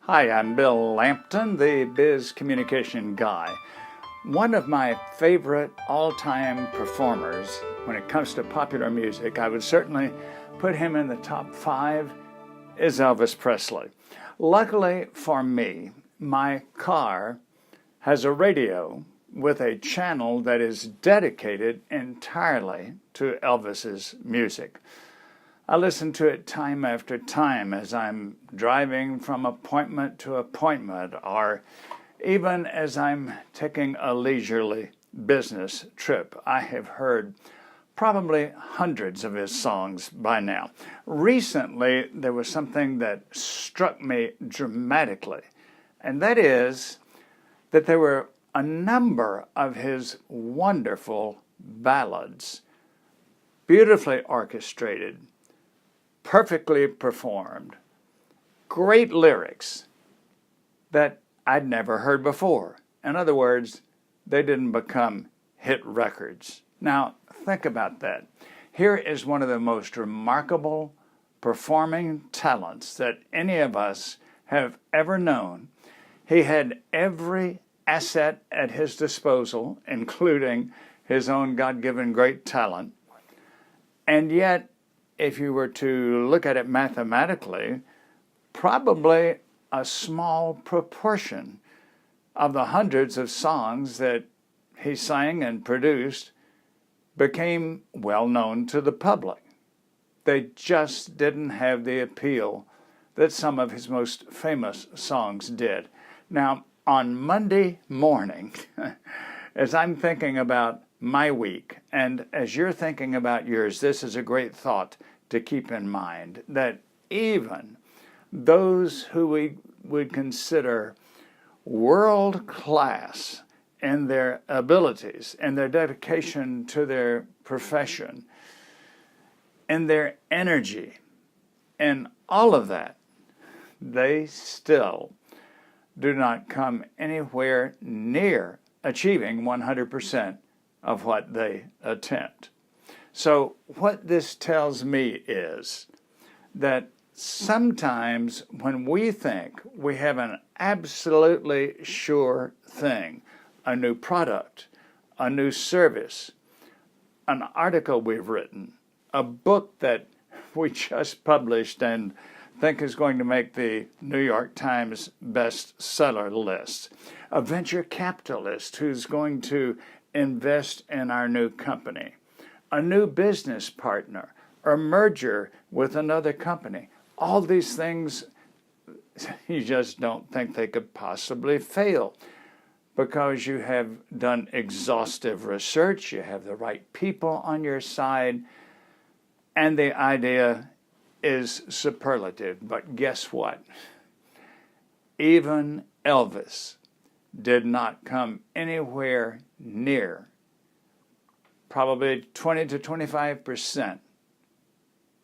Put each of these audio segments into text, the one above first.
Hi, I'm Bill Lampton, the Biz Communication Guy. One of my favorite all-time performers when it comes to popular music, I would certainly put him in the top 5, is Elvis Presley. Luckily for me, my car has a radio with a channel that is dedicated entirely to Elvis's music. I listen to it time after time as I'm driving from appointment to appointment, or even as I'm taking a leisurely business trip. I have heard probably hundreds of his songs by now. Recently, there was something that struck me dramatically, and that is that there were a number of his wonderful ballads, beautifully orchestrated, perfectly performed, great lyrics that I'd never heard before. In other words, they didn't become hit records. Now, think about that. Here is one of the most remarkable performing talents that any of us have ever known. He had every asset at his disposal, including his own God-given great talent. And yet, if you were to look at it mathematically, probably a small proportion of the hundreds of songs that he sang and produced became well known to the public. They just didn't have the appeal that some of his most famous songs did. Now, on Monday morning, as I'm thinking about my week, and as you're thinking about yours, this is a great thought to keep in mind, that even those who we would consider world-class in their abilities and their dedication to their profession and their energy and all of that, they still do not come anywhere near achieving 100% of what they attempt. So what this tells me is that sometimes when we think we have an absolutely sure thing, a new product, a new service, an article we've written, a book that we just published and think is going to make the New York Times bestseller list, a venture capitalist who's going to invest in our new company, a new business partner, or merger with another company. All these things, you just don't think they could possibly fail because you have done exhaustive research, you have the right people on your side, and the idea is superlative. But guess what? Even Elvis did not come anywhere near probably 20 to 25%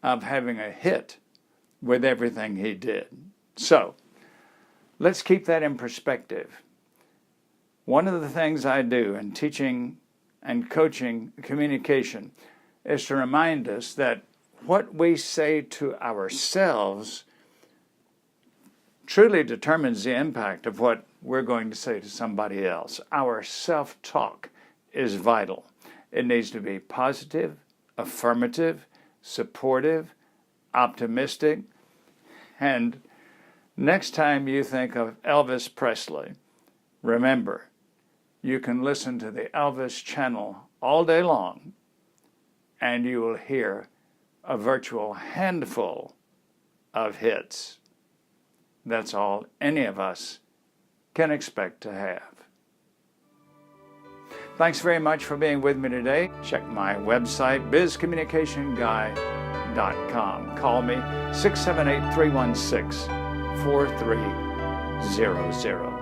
of having a hit with everything he did. So let's keep that in perspective. One of the things I do in teaching and coaching communication is to remind us that what we say to ourselves truly determines the impact of what we're going to say to somebody else. Our self-talk is vital. It needs to be positive, affirmative, supportive, optimistic. And next time you think of Elvis Presley, remember, you can listen to the Elvis channel all day long, and you will hear a virtual handful of hits. That's all any of us can expect to have. Thanks very much for being with me today. Check my website, bizcommunicationguy.com. Call me 678-316-4300.